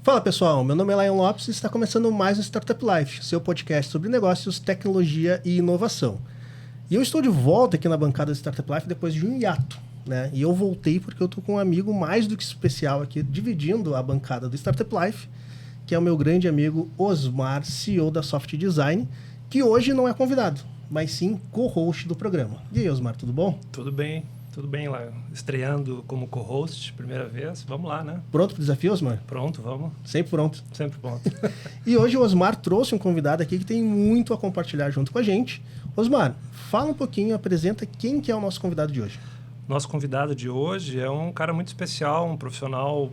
Fala pessoal, meu nome é Lion Lopes e está começando mais um Startup Life, seu podcast sobre negócios, tecnologia e inovação. E eu estou de volta aqui na bancada do Startup Life depois de um hiato, né? E eu voltei porque eu estou com um amigo mais do que especial aqui, dividindo a bancada do Startup Life, que é o meu grande amigo Osmar, CEO da Soft Design, que hoje não é convidado, mas sim co-host do programa. E aí, Osmar, tudo bom? Tudo bem, Lion. Estreando como co-host, primeira vez. Vamos lá, né? Pronto para o desafio, Osmar? Pronto, vamos. Sempre pronto. Sempre pronto. E hoje o Osmar trouxe um convidado aqui que tem muito a compartilhar junto com a gente. Osmar, fala um pouquinho, apresenta quem que é o nosso convidado de hoje. Nosso convidado de hoje é um cara muito especial, um profissional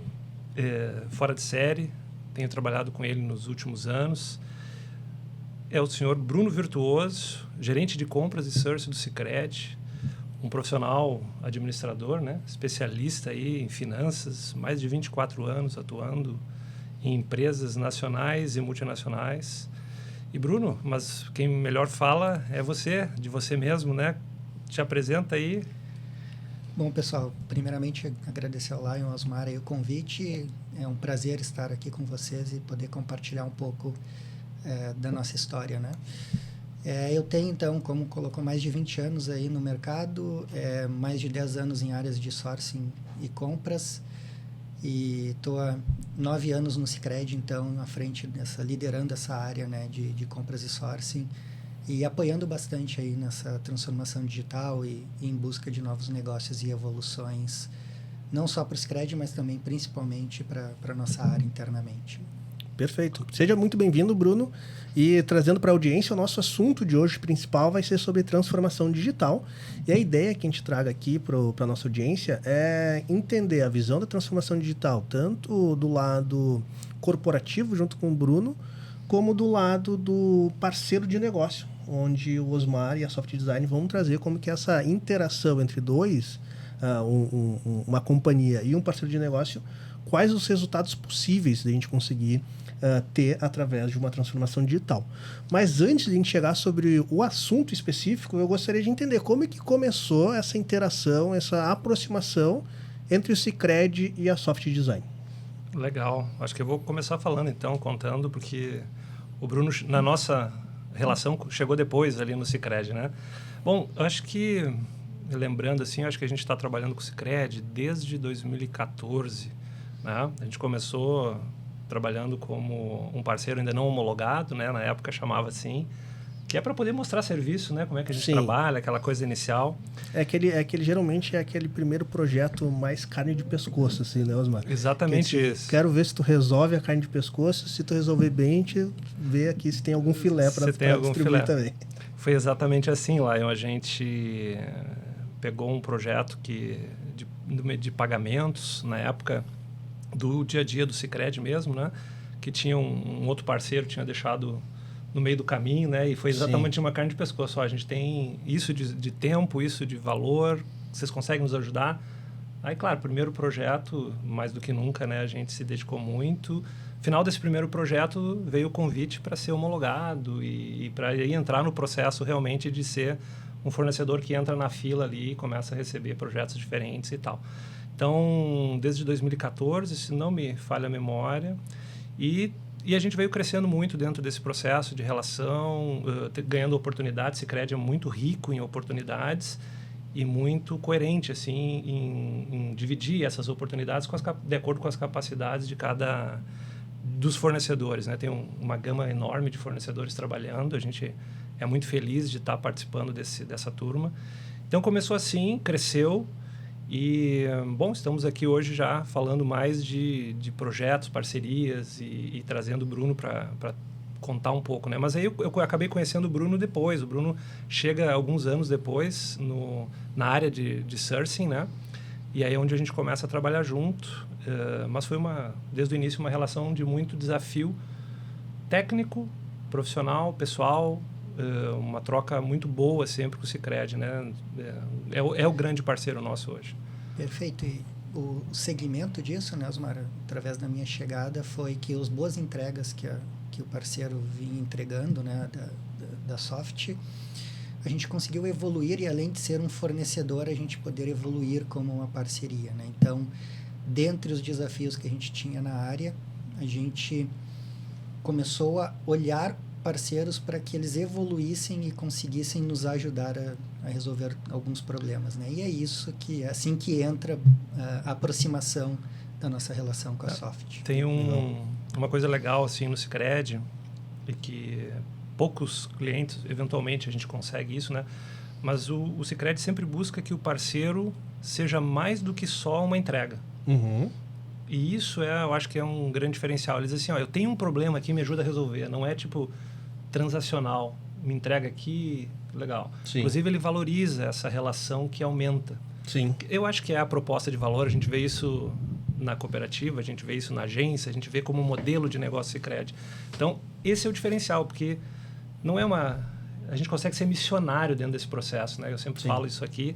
fora de série. Tenho trabalhado com ele nos últimos anos. É o senhor Bruno Virtuoso, gerente de compras e sourcing do Sicredi. Um profissional administrador, né? Especialista aí em finanças, mais de 24 anos atuando em empresas nacionais e multinacionais. E Bruno, mas quem melhor fala é você, de você mesmo, né? Te apresenta aí. Bom, pessoal, primeiramente agradecer ao Lion, Osmar, aí o convite. É um prazer estar aqui com vocês e poder compartilhar um pouco da nossa história, né? Eu tenho, então, como colocou, mais de 20 anos aí no mercado, mais de 10 anos em áreas de sourcing e compras, e estou há 9 anos no Sicredi, então, à frente liderando essa área, né, de compras e sourcing, e apoiando bastante aí nessa transformação digital e em busca de novos negócios e evoluções, não só para o Sicredi, mas também, principalmente, para a nossa área internamente. Perfeito. Seja muito bem-vindo, Bruno. E trazendo para a audiência, o nosso assunto de hoje principal vai ser sobre transformação digital. E a ideia que a gente traga aqui para a nossa audiência é entender a visão da transformação digital, tanto do lado corporativo, junto com o Bruno, como do lado do parceiro de negócio, onde o Osmar e a Soft Design vão trazer como que essa interação entre dois, uma companhia e um parceiro de negócio, quais os resultados possíveis de a gente conseguir ter através de uma transformação digital. Mas antes de a gente chegar sobre o assunto específico, eu gostaria de entender como é que começou essa interação, essa aproximação entre o Sicredi e a Soft Design. Legal. Acho que eu vou começar falando então, contando, porque o Bruno, na nossa relação, chegou depois ali no Sicredi, né? Bom, acho que, lembrando assim, acho que a gente está trabalhando com o Sicredi desde 2014, né? A gente começou trabalhando como um parceiro ainda não homologado, né? Na época chamava assim, que é para poder mostrar serviço, né? Como é que a gente trabalha, aquela coisa inicial. Geralmente é aquele primeiro projeto mais carne de pescoço, assim, né, Osmar? Exatamente isso. Quero ver se tu resolve a carne de pescoço, se tu resolver bem, a gente vê aqui se tem algum filé para distribuir também. Foi exatamente assim, Lion. A gente pegou um projeto de pagamentos, na época, do dia a dia do Sicredi mesmo, né? Que tinha um outro parceiro, tinha deixado no meio do caminho, né? E foi exatamente uma carne de pescoço. A gente tem isso de tempo, isso de valor, vocês conseguem nos ajudar? Aí, claro, primeiro projeto, mais do que nunca, né? A gente se dedicou muito. Final desse primeiro projeto, veio o convite para ser homologado e para entrar no processo realmente de ser um fornecedor que entra na fila ali e começa a receber projetos diferentes e tal. Então, desde 2014, se não me falha a memória, e a gente veio crescendo muito dentro desse processo de relação, ganhando oportunidades. Sicredi é muito rico em oportunidades e muito coerente assim, em dividir essas oportunidades de acordo com as capacidades de cada dos fornecedores, né? Tem uma gama enorme de fornecedores trabalhando, a gente é muito feliz de estar participando dessa turma. Então, começou assim, cresceu. E, bom, estamos aqui hoje já falando mais de projetos, parcerias e trazendo o Bruno para contar um pouco, né? Mas aí eu acabei conhecendo o Bruno depois. O Bruno chega alguns anos depois na área de sourcing, né? E aí é onde a gente começa a trabalhar junto. Mas foi, desde o início, uma relação de muito desafio técnico, profissional, pessoal, uma troca muito boa sempre com o Sicredi, né? É o grande parceiro nosso hoje. Perfeito. E o segmento disso, né, Osmar, através da minha chegada, foi que as boas entregas que o parceiro vinha entregando, né, da Soft, a gente conseguiu evoluir e, além de ser um fornecedor, a gente poder evoluir como uma parceria, né? Então, dentre os desafios que a gente tinha na área, a gente começou a olhar parceiros para que eles evoluíssem e conseguissem nos ajudar a resolver alguns problemas, né? E é isso que é assim que entra a aproximação da nossa relação com a Soft. Tem uma coisa legal assim no Sicredi, e que poucos clientes, eventualmente a gente consegue isso, né? Mas o Sicredi sempre busca que o parceiro seja mais do que só uma entrega. Uhum. E isso eu acho que é um grande diferencial. Eles dizem assim, eu tenho um problema aqui, me ajuda a resolver. Não é tipo transacional, me entrega aqui, legal. Sim. Inclusive, ele valoriza essa relação que aumenta. Sim. Eu acho que é a proposta de valor, a gente vê isso na cooperativa, a gente vê isso na agência, a gente vê como modelo de negócio Sicredi. Então, esse é o diferencial, porque não é a gente consegue ser missionário dentro desse processo, né? Eu sempre falo isso aqui,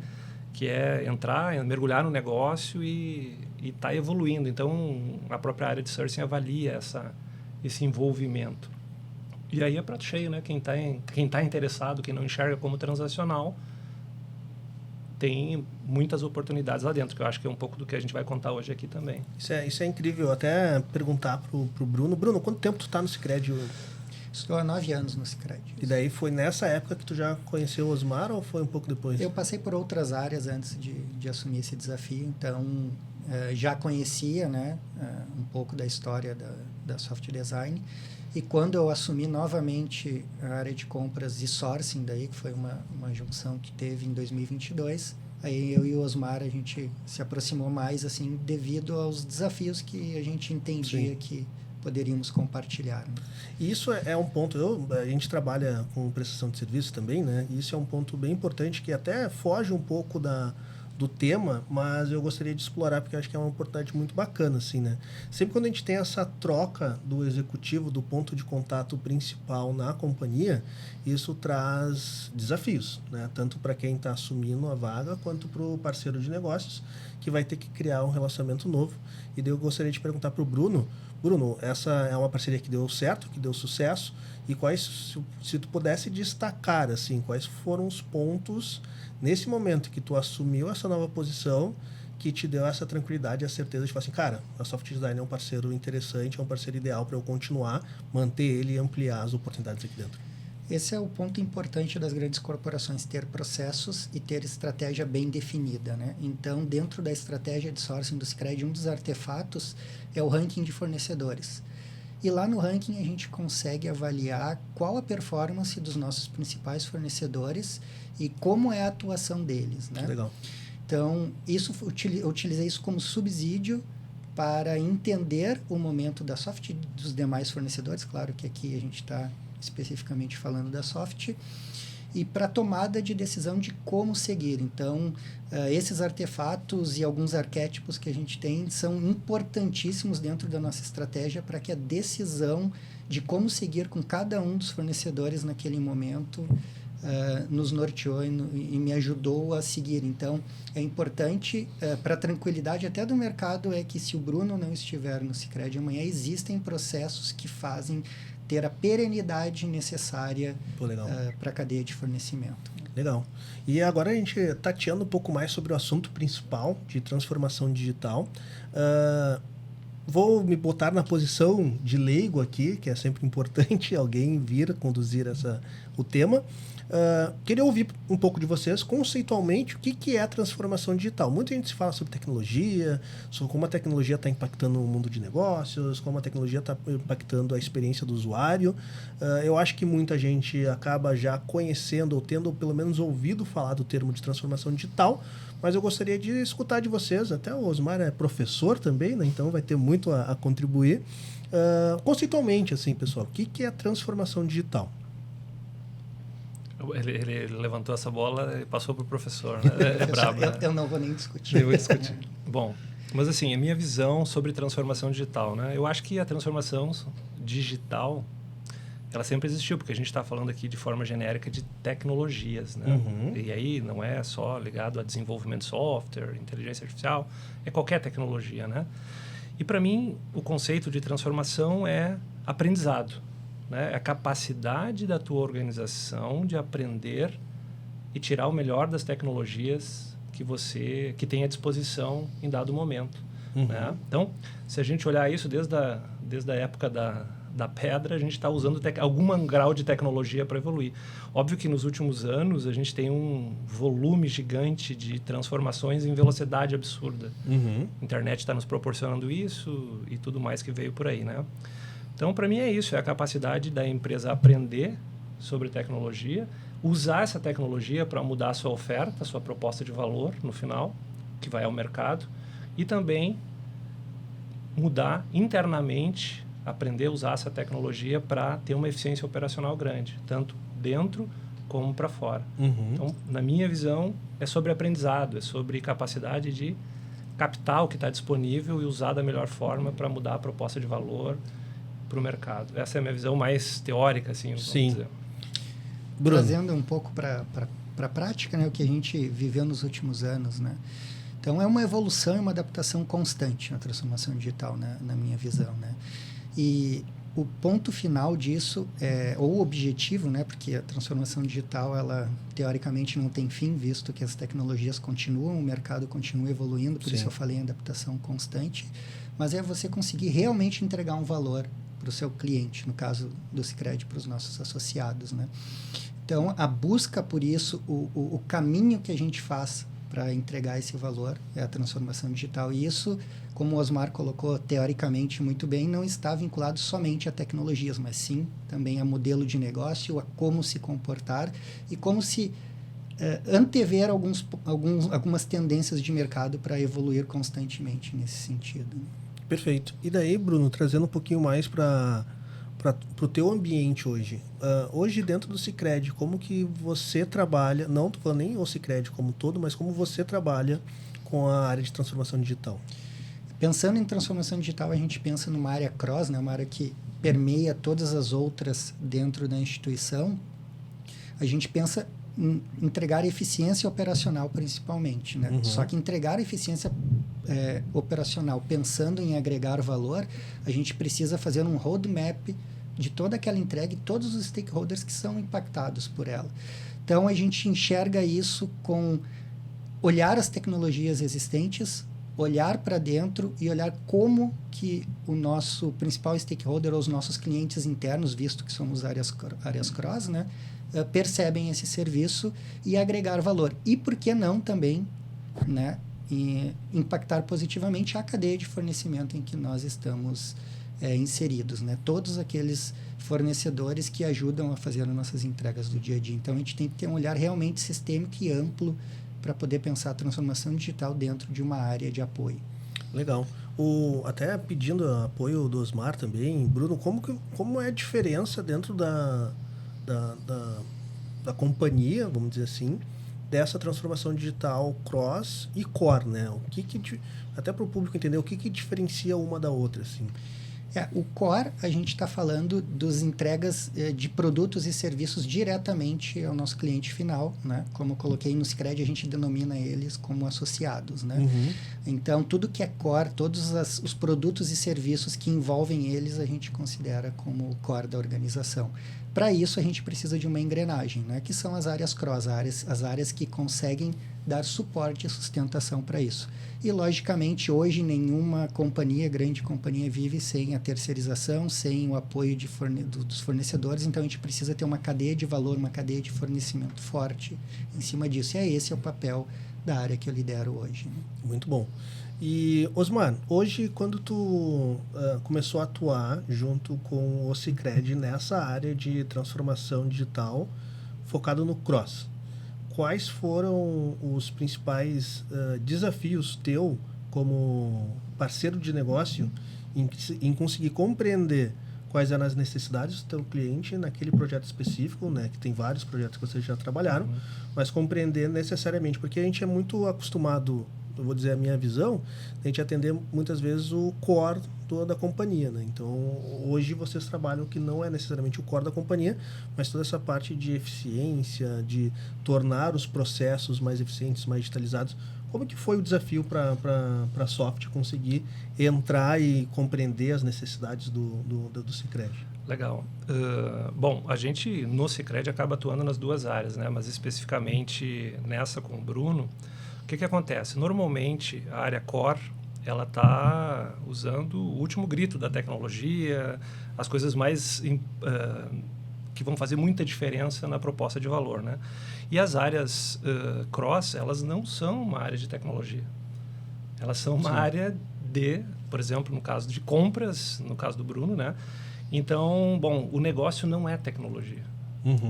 que é entrar, mergulhar no negócio e tá evoluindo. Então, a própria área de sourcing avalia esse envolvimento. E aí é prato cheio, né? Quem tá interessado, quem não enxerga como transacional, tem muitas oportunidades lá dentro, que eu acho que é um pouco do que a gente vai contar hoje aqui também. Isso é incrível. Até perguntar pro Bruno. Bruno, quanto tempo tu tá no Sicredi? Estou há 9 anos no Sicredi. E daí foi nessa época que tu já conheceu o Osmar ou foi um pouco depois? Eu passei por outras áreas antes de assumir esse desafio, então já conhecia, né, um pouco da história da Soft Design. E quando eu assumi novamente a área de compras e sourcing, daí, que foi uma junção que teve em 2022, aí eu e o Osmar, a gente se aproximou mais, assim, devido aos desafios que a gente entendia que poderíamos compartilhar. Né? E isso é um ponto, a gente trabalha com prestação de serviço também, né? E isso é um ponto bem importante que até foge um pouco do tema, mas eu gostaria de explorar porque eu acho que é uma oportunidade muito bacana, assim, né? Sempre quando a gente tem essa troca do executivo, do ponto de contato principal na companhia, isso traz desafios, né? Tanto para quem está assumindo a vaga, quanto para o parceiro de negócios, que vai ter que criar um relacionamento novo. E daí eu gostaria de perguntar para o Bruno, essa é uma parceria que deu certo, que deu sucesso, e se tu pudesse destacar, assim, quais foram os pontos nesse momento que tu assumiu essa nova posição que te deu essa tranquilidade e a certeza de falar assim, cara, a Soft Design é um parceiro interessante, é um parceiro ideal para eu continuar, manter ele e ampliar as oportunidades aqui dentro. Esse é o ponto importante das grandes corporações, ter processos e ter estratégia bem definida, né? Então, dentro da estratégia de sourcing do Sicredi, um dos artefatos é o ranking de fornecedores. E lá no ranking a gente consegue avaliar qual a performance dos nossos principais fornecedores e como é a atuação deles, né? Legal. Então, eu utilizei isso como subsídio para entender o momento da Soft e dos demais fornecedores. Claro que aqui a gente está especificamente falando da Soft, e para tomada de decisão de como seguir. Então, esses artefatos e alguns arquétipos que a gente tem são importantíssimos dentro da nossa estratégia para que a decisão de como seguir com cada um dos fornecedores naquele momento nos norteou e me ajudou a seguir. Então, é importante, para a tranquilidade até do mercado, é que se o Bruno não estiver no Sicredi amanhã, existem processos que fazem ter a perenidade necessária para a cadeia de fornecimento. Legal. E agora a gente tateando um pouco mais sobre o assunto principal de transformação digital. Vou me botar na posição de leigo aqui, que é sempre importante alguém vir conduzir o tema. Queria ouvir um pouco de vocês, conceitualmente, o que é a transformação digital. Muita gente se fala sobre tecnologia, sobre como a tecnologia está impactando o mundo de negócios, como a tecnologia está impactando a experiência do usuário. Eu acho que muita gente acaba já conhecendo ou tendo pelo menos ouvido falar do termo de transformação digital, mas eu gostaria de escutar de vocês, até o Osmar é professor também, né? Então vai ter muito a contribuir. Conceitualmente, assim, pessoal, o que é a transformação digital? Ele levantou essa bola e passou para o professor, né? É brabo, né? Eu não vou nem discutir. Eu vou discutir. Bom, mas assim, a minha visão sobre transformação digital, né? Eu acho que a transformação digital, ela sempre existiu, porque a gente está falando aqui de forma genérica de tecnologias, né? Uhum. E aí não é só ligado a desenvolvimento de software, inteligência artificial, é qualquer tecnologia, né? E para mim, o conceito de transformação é aprendizado, né? É a capacidade da tua organização de aprender e tirar o melhor das tecnologias que tem à disposição em dado momento. Né? Então, se a gente olhar isso desde a época da pedra, a gente está usando algum grau de tecnologia para evoluir. Óbvio que nos últimos anos a gente tem um volume gigante de transformações em velocidade absurda. A internet está nos proporcionando isso e tudo mais que veio por aí, né? Então, para mim é isso, é a capacidade da empresa aprender sobre tecnologia, usar essa tecnologia para mudar a sua oferta, a sua proposta de valor no final, que vai ao mercado, e também mudar internamente, aprender a usar essa tecnologia para ter uma eficiência operacional grande, tanto dentro como para fora. Então, na minha visão, é sobre aprendizado, é sobre capacidade de captar o que está disponível e usar da melhor forma para mudar a proposta de valor para o mercado. Essa é a minha visão mais teórica, assim, vamos dizer. Bruno. Trazendo um pouco para a prática, né, o que a gente viveu nos últimos anos, né? Então, é uma evolução e uma adaptação constante na transformação digital, né, na minha visão, né? E o ponto final disso, ou o objetivo, né, porque a transformação digital, ela teoricamente não tem fim, visto que as tecnologias continuam, o mercado continua evoluindo, por isso eu falei em adaptação constante, mas é você conseguir realmente entregar um valor para o seu cliente, no caso do Sicredi, para os nossos associados, né? Então, a busca por isso, o caminho que a gente faz para entregar esse valor é a transformação digital. E isso, como o Osmar colocou teoricamente muito bem, não está vinculado somente a tecnologias, mas sim também a modelo de negócio, a como se comportar e como se antever algumas tendências de mercado para evoluir constantemente nesse sentido. Perfeito. E daí, Bruno, trazendo um pouquinho mais para o teu ambiente hoje. Hoje, dentro do Sicredi, como que você trabalha, não estou falando nem o Sicredi como todo, mas como você trabalha com a área de transformação digital? Pensando em transformação digital, a gente pensa numa área cross, né, uma área que permeia todas as outras dentro da instituição. A gente pensa em entregar eficiência operacional, principalmente, né? Só que entregar eficiência operacional pensando em agregar valor, a gente precisa fazer um roadmap de toda aquela entrega e todos os stakeholders que são impactados por ela. Então, a gente enxerga isso com olhar as tecnologias existentes, olhar para dentro e olhar como que o nosso principal stakeholder ou os nossos clientes internos, visto que somos áreas cross, né, percebem esse serviço e agregar valor. E por que não também, né, impactar positivamente a cadeia de fornecimento em que nós estamos inseridos, né? Todos aqueles fornecedores que ajudam a fazer as nossas entregas do dia a dia. Então, a gente tem que ter um olhar realmente sistêmico e amplo para poder pensar a transformação digital dentro de uma área de apoio. Legal. Até pedindo apoio do Osmar também, Bruno, como é a diferença dentro da companhia, vamos dizer assim, dessa transformação digital cross e core, né? Até para o público entender o que diferencia uma da outra, assim. O core, a gente está falando das entregas de produtos e serviços diretamente ao nosso cliente final, né? Como eu coloquei no Sicredi, a gente denomina eles como associados, né? Então, tudo que é core, todos os produtos e serviços que envolvem eles, a gente considera como core da organização. Para isso, a gente precisa de uma engrenagem, né? Que são as áreas cross, as áreas que conseguem dar suporte e sustentação para isso. E, logicamente, hoje nenhuma grande companhia vive sem a terceirização, sem o apoio dos fornecedores, então a gente precisa ter uma cadeia de valor, uma cadeia de fornecimento forte em cima disso. E esse é o papel da área que eu lidero hoje. Né? Muito bom. E, Osmar, hoje, quando tu começou a atuar junto com o Sicredi nessa área de transformação digital focado no cross, quais foram os principais desafios teu como parceiro de negócio em conseguir compreender quais eram as necessidades do teu cliente naquele projeto específico, né, que tem vários projetos que vocês já trabalharam, mas compreender necessariamente, porque a gente é muito acostumado, eu vou dizer a minha visão, a gente atender muitas vezes o core da companhia, né? Então, hoje vocês trabalham que não é necessariamente o core da companhia, mas toda essa parte de eficiência, de tornar os processos mais eficientes, mais digitalizados. Como que foi o desafio para a Soft conseguir entrar e compreender as necessidades do Sicredi? Legal. Bom, a gente no Sicredi acaba atuando nas duas áreas, né? Mas especificamente nessa com o Bruno, o que acontece? Normalmente, a área core, ela está usando o último grito da tecnologia, as coisas mais que vão fazer muita diferença na proposta de valor, né? E as áreas cross, elas não são uma área de tecnologia. Elas são uma área de, por exemplo, no caso de compras, no caso do Bruno, né? Então, bom, o negócio não é tecnologia.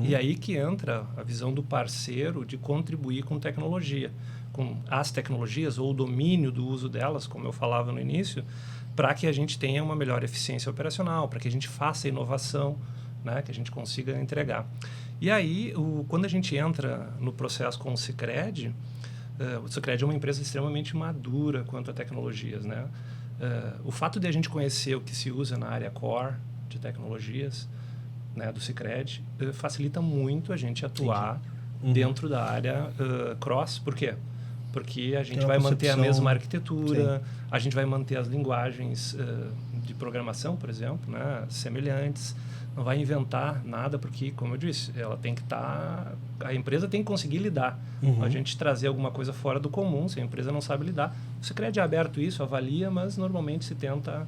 E aí que entra a visão do parceiro de contribuir com tecnologia, com as tecnologias ou o domínio do uso delas, como eu falava no início, para que a gente tenha uma melhor eficiência operacional, para que a gente faça inovação, né, que a gente consiga entregar. E aí, quando a gente entra no processo com o Sicredi, o Sicredi é uma empresa extremamente madura quanto a tecnologias, né? O fato de a gente conhecer o que se usa na área core de tecnologias, né, do Sicredi, facilita muito a gente atuar dentro da área cross. Por quê? Porque a gente vai manter a mesma arquitetura, a gente vai manter as linguagens de programação, por exemplo, né, semelhantes. Não vai inventar nada, porque, como eu disse, ela tem que estar... A empresa tem que conseguir lidar. A gente trazer alguma coisa fora do comum, se a empresa não sabe lidar. O Sicredi é aberto isso, avalia, mas normalmente se tenta...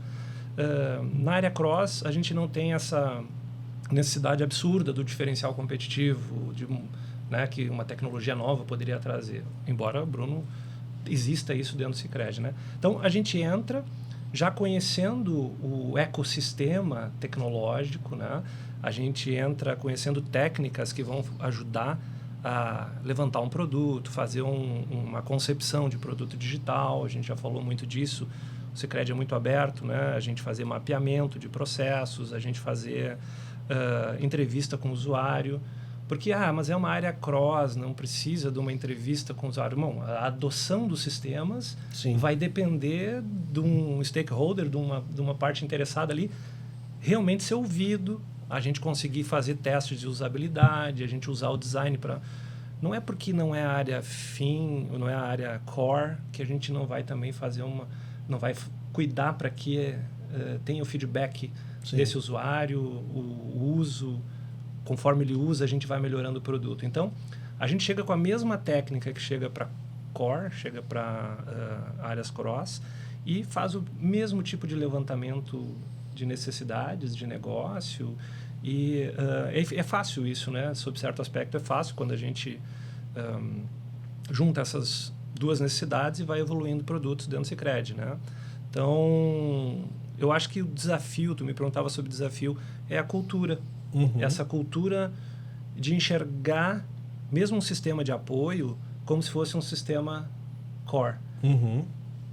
na área cross, a gente não tem essa necessidade absurda do diferencial competitivo, né, que uma tecnologia nova poderia trazer. Embora, Bruno, exista isso dentro do Sicredi, né? Então, a gente entra já conhecendo o ecossistema tecnológico, né? A gente entra conhecendo técnicas que vão ajudar a levantar um produto, fazer uma concepção de produto digital. A gente já falou muito disso. O Sicredi é muito aberto, né? A gente fazer mapeamento de processos, a gente fazer entrevista com o usuário. Porque, mas é uma área cross, não precisa de uma entrevista com o usuário. Bom, a adoção dos sistemas vai depender de um stakeholder, de uma parte interessada ali, realmente ser ouvido, a gente conseguir fazer testes de usabilidade, a gente usar o design para... Não é porque não é a área não é a área core, que a gente não vai também fazer não vai cuidar para que tenha o feedback desse usuário, o uso... Conforme ele usa, a gente vai melhorando o produto. Então, a gente chega com a mesma técnica que chega para core, chega para áreas cross, e faz o mesmo tipo de levantamento de necessidades, de negócio. E é fácil isso, né? Sob certo aspecto, é fácil quando a gente junta essas duas necessidades e vai evoluindo produtos dentro do Sicredi, né? Então, eu acho que o desafio, tu me perguntava sobre o desafio, é a cultura. Essa cultura de enxergar mesmo um sistema de apoio como se fosse um sistema core.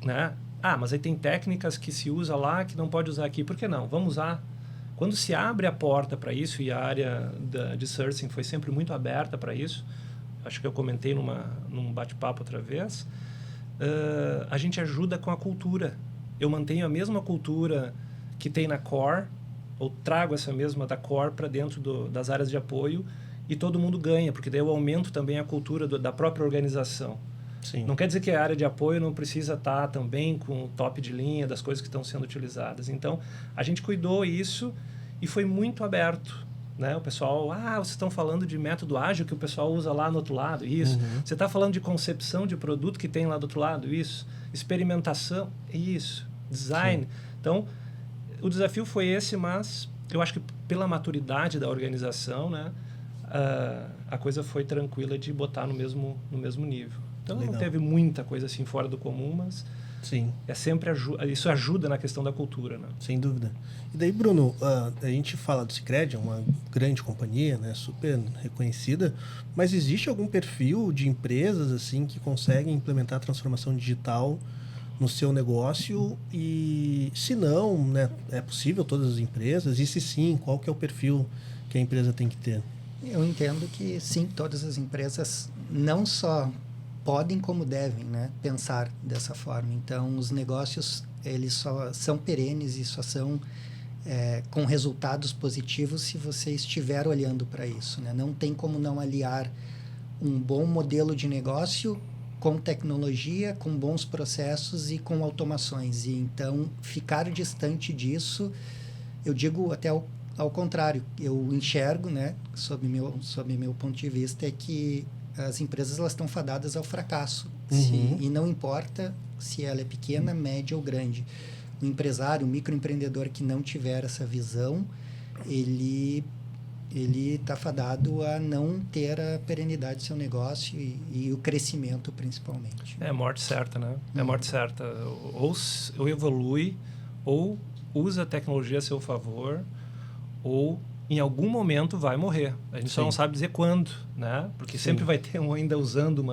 Né? Mas aí tem técnicas que se usa lá que não pode usar aqui. Por que não? Vamos usar. Quando se abre a porta para isso, e a área de sourcing foi sempre muito aberta para isso, acho que eu comentei num bate-papo outra vez, a gente ajuda com a cultura. Eu mantenho a mesma cultura que tem na core, ou trago essa mesma da core para dentro das áreas de apoio, e todo mundo ganha, porque daí eu aumento também a cultura da própria organização. Não quer dizer que a área de apoio não precisa estar também com o top de linha das coisas que estão sendo utilizadas. Então, a gente cuidou isso e foi muito aberto. Né? O pessoal, vocês estão falando de método ágil que o pessoal usa lá no outro lado, isso. Você está falando de concepção de produto que tem lá do outro lado, isso. Experimentação, isso. Design. Então, o desafio foi esse, mas eu acho que pela maturidade da organização, né, a coisa foi tranquila de botar no mesmo nível. Então, não teve muita coisa assim fora do comum, mas é sempre isso ajuda na questão da cultura. Né? Sem dúvida. E daí, Bruno, a gente fala do Sicredi, é uma grande companhia, né, super reconhecida, mas existe algum perfil de empresas assim que conseguem implementar a transformação digital no seu negócio? E se não, né, é possível todas as empresas? E se sim, qual que é o perfil que a empresa tem que ter? Eu entendo que sim, todas as empresas não só podem como devem, né, pensar dessa forma. Então, os negócios eles só são perenes e só são com resultados positivos se você estiver olhando para isso. Né? Não tem como não aliar um bom modelo de negócio com tecnologia, com bons processos e com automações. E então, ficar distante disso, eu digo até ao contrário. Eu enxergo, né, sob meu ponto de vista, é que as empresas elas estão fadadas ao fracasso. E não importa se ela é pequena, média ou grande. O empresário, o microempreendedor que não tiver essa visão, ele está fadado a não ter a perenidade do seu negócio e o crescimento, principalmente. É morte certa, né? É morte certa. Ou evolui, ou usa a tecnologia a seu favor, ou em algum momento vai morrer. A gente só não sabe dizer quando, né? Porque sempre vai ter um ainda usando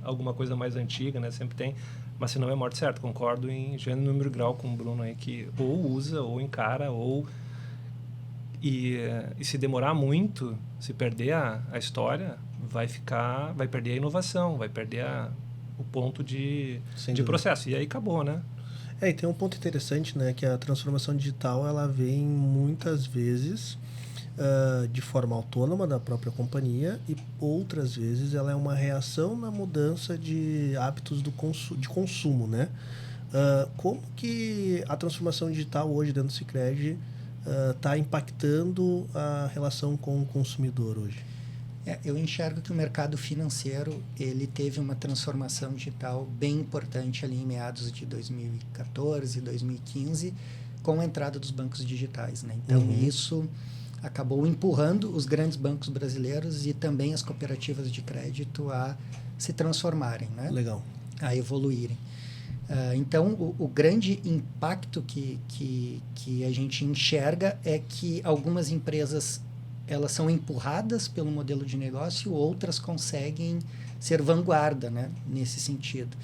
alguma coisa mais antiga, né? Sempre tem. Mas se não é morte certa, concordo em gênero, número e grau com o Bruno aí, que ou usa, ou encara, ou... E se demorar muito, se perder a história, vai perder a inovação, vai perder o ponto de processo. E aí acabou, né? E tem um ponto interessante, né? Que a transformação digital, ela vem muitas vezes de forma autônoma da própria companhia e outras vezes ela é uma reação na mudança de hábitos de consumo, né? Como que a transformação digital hoje dentro do Sicredi está impactando a relação com o consumidor hoje? Eu enxergo que o mercado financeiro ele teve uma transformação digital bem importante ali em meados de 2014, 2015, com a entrada dos bancos digitais, né? Então, isso acabou empurrando os grandes bancos brasileiros e também as cooperativas de crédito a se transformarem, né? Legal. A evoluírem. Então, o grande impacto que a gente enxerga é que algumas empresas elas são empurradas pelo modelo de negócio, outras conseguem ser vanguarda, né, nesse sentido.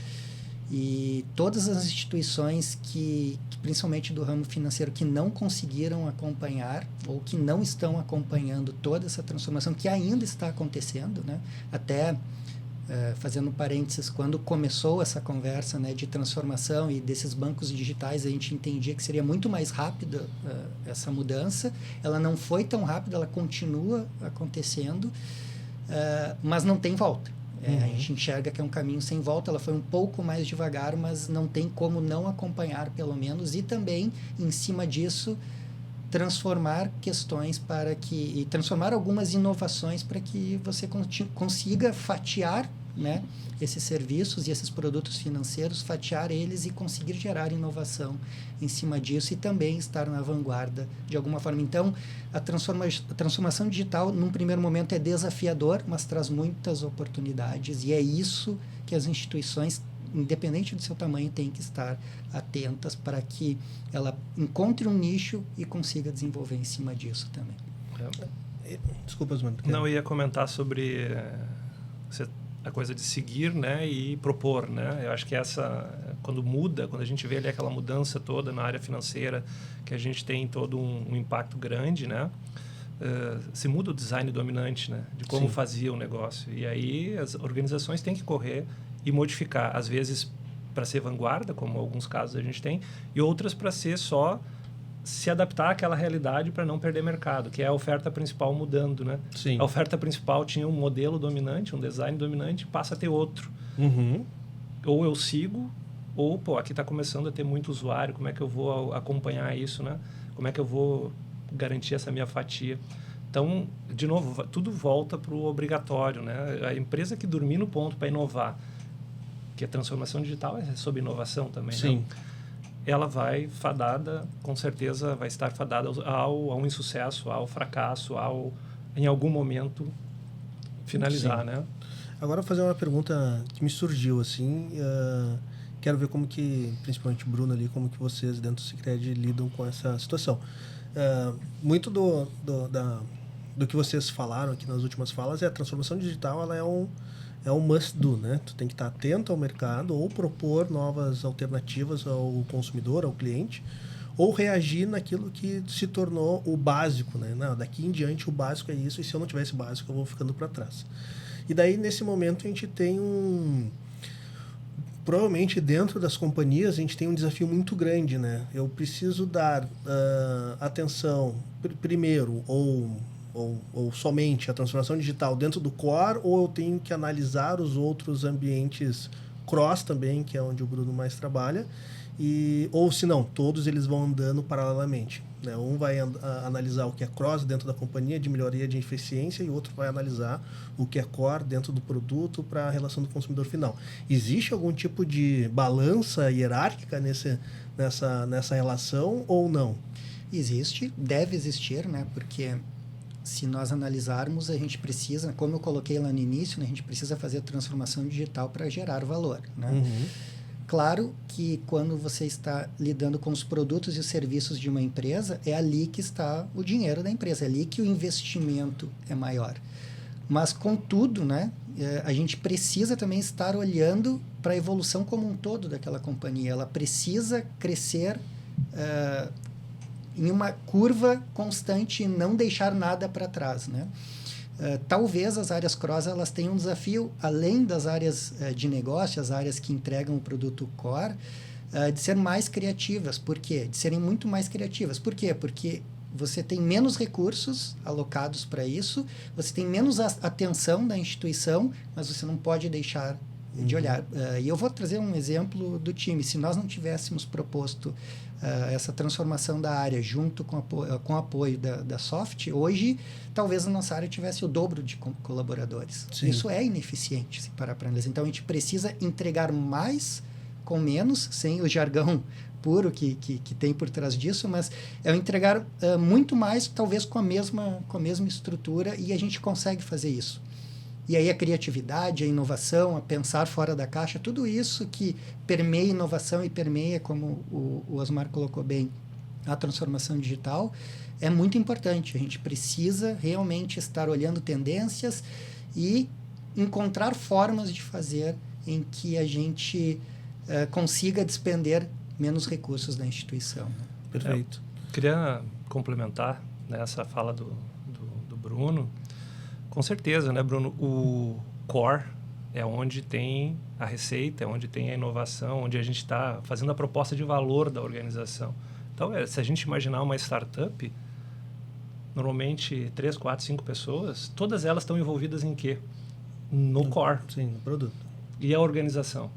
E todas as instituições que principalmente do ramo financeiro, que não conseguiram acompanhar ou que não estão acompanhando toda essa transformação que ainda está acontecendo, né, até... fazendo parênteses, quando começou essa conversa, né, de transformação e desses bancos digitais, a gente entendia que seria muito mais rápida essa mudança. Ela não foi tão rápida, ela continua acontecendo, mas não tem volta. A gente enxerga que é um caminho sem volta. Ela foi um pouco mais devagar, mas não tem como não acompanhar, pelo menos, e também, em cima disso, transformar questões e transformar algumas inovações para que você consiga fatiar, né, esses serviços e esses produtos financeiros, fatiar eles e conseguir gerar inovação em cima disso e também estar na vanguarda de alguma forma. Então, a transformação digital, num primeiro momento, é desafiador, mas traz muitas oportunidades e é isso que as instituições, independente do seu tamanho, tem que estar atentas para que ela encontre um nicho e consiga desenvolver em cima disso também. Desculpa, Osman. Não, eu ia comentar sobre a coisa de seguir, né, e propor, né? Eu acho que quando a gente vê ali aquela mudança toda na área financeira, que a gente tem todo um impacto grande, né? Se muda o design dominante, né, de como fazia o negócio. E aí as organizações têm que correr e modificar, às vezes para ser vanguarda, como alguns casos a gente tem, e outras para ser só se adaptar àquela realidade para não perder mercado, que é a oferta principal mudando, né? Sim. A oferta principal tinha um modelo dominante, um design dominante, passa a ter outro. Ou eu sigo, ou, aqui está começando a ter muito usuário, como é que eu vou acompanhar isso, né? Como é que eu vou garantir essa minha fatia? Então, de novo, tudo volta para o obrigatório, né? A empresa que dormir no ponto para inovar, que a transformação digital é sobre inovação também, né? Ela vai com certeza vai estar fadada ao insucesso, ao fracasso, em algum momento finalizar, né? Agora, eu vou fazer uma pergunta que me surgiu, assim, quero ver como que, principalmente o Bruno ali, como que vocês dentro do Sicredi lidam com essa situação. Muito do que vocês falaram aqui nas últimas falas a transformação digital, ela é um must do, né? Tu tem que estar atento ao mercado ou propor novas alternativas ao consumidor, ao cliente, ou reagir naquilo que se tornou o básico, né? Não, daqui em diante o básico é isso, e se eu não tiver esse básico eu vou ficando para trás. E daí, nesse momento, a gente tem provavelmente dentro das companhias a gente tem um desafio muito grande, né? Eu preciso dar atenção primeiro ou somente a transformação digital dentro do core, ou eu tenho que analisar os outros ambientes cross também, que é onde o Bruno mais trabalha, ou se não, todos eles vão andando paralelamente. Né? Um vai analisar o que é cross dentro da companhia de melhoria de eficiência e o outro vai analisar o que é core dentro do produto para a relação do consumidor final. Existe algum tipo de balança hierárquica nessa relação ou não? Existe, deve existir, né? Porque se nós analisarmos, a gente precisa, como eu coloquei lá no início, né? A gente precisa fazer a transformação digital para gerar valor, né? Uhum. Claro que quando você está lidando com os produtos e os serviços de uma empresa, é ali que está o dinheiro da empresa, é ali que o investimento é maior. Mas, contudo, né, a gente precisa também estar olhando para a evolução como um todo daquela companhia. Ela precisa crescer em uma curva constante e não deixar nada para trás, né? Talvez as áreas cross elas tenham um desafio, além das áreas de negócio, as áreas que entregam o produto core, de ser mais criativas. Por quê? De serem muito mais criativas. Por quê? Porque você tem menos recursos alocados para isso, você tem menos atenção da instituição, mas você não pode deixar de olhar. E eu vou trazer um exemplo do time. Se nós não tivéssemos proposto essa transformação da área junto com o apoio da Soft, hoje talvez a nossa área tivesse o dobro de colaboradores. Sim. Isso é ineficiente, se parar para analisar. Então, a gente precisa entregar mais com menos, sem o jargão puro que tem por trás disso, mas é entregar muito mais, talvez com a mesma estrutura, e a gente consegue fazer isso. E aí a criatividade, a inovação, a pensar fora da caixa, tudo isso que permeia inovação e permeia, como o Osmar colocou bem, a transformação digital, é muito importante. A gente precisa realmente estar olhando tendências e encontrar formas de fazer em que a gente consiga despender menos recursos da instituição. Perfeito. Queria complementar essa fala do Bruno. Com certeza, né, Bruno? O core é onde tem a receita, é onde tem a inovação, onde a gente está fazendo a proposta de valor da organização. Então, se a gente imaginar uma startup, normalmente 3, 4, 5 pessoas, todas elas estão envolvidas em quê? No core. Sim, no produto. E a organização?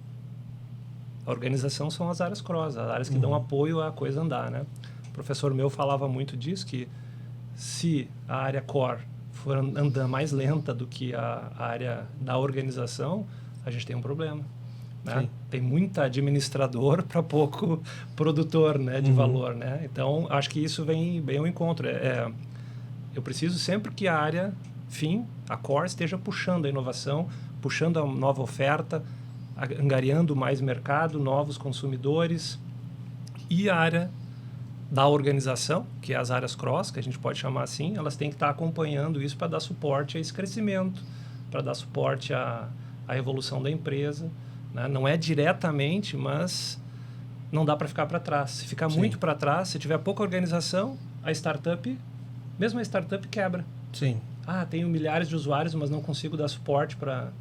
A organização são as áreas cross, as áreas que dão apoio à coisa andar, né? O professor meu falava muito disso, que se a área core for andar mais lenta do que a área da organização, a gente tem um problema. Né? Tem muito administrador para pouco produtor, né, de valor. Né? Então, acho que isso vem bem ao encontro. Eu preciso sempre que a área a core, esteja puxando a inovação, puxando a nova oferta, angariando mais mercado, novos consumidores. E a área da organização, que é as áreas cross, que a gente pode chamar assim, elas têm que estar acompanhando isso para dar suporte a esse crescimento, para dar suporte à evolução da empresa. Né? Não é diretamente, mas não dá para ficar para trás. Se ficar muito para trás, se tiver pouca organização, mesmo a startup quebra. Sim. Tenho milhares de usuários, mas não consigo dar suporte para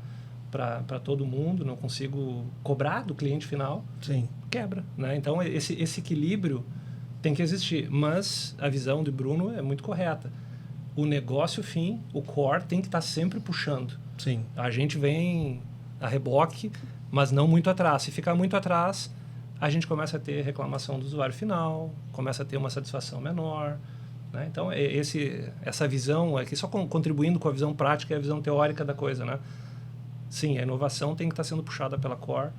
todo mundo, não consigo cobrar do cliente final. Sim. Quebra. Né? Então, esse equilíbrio tem que existir, mas a visão do Bruno é muito correta. O negócio o core, tem que estar sempre puxando. Sim. A gente vem a reboque, mas não muito atrás. Se ficar muito atrás, a gente começa a ter reclamação do usuário final, começa a ter uma satisfação menor. Né? Então, essa visão, aqui só contribuindo com a visão prática e a visão teórica da coisa. Né? Sim, a inovação tem que estar sendo puxada pela core,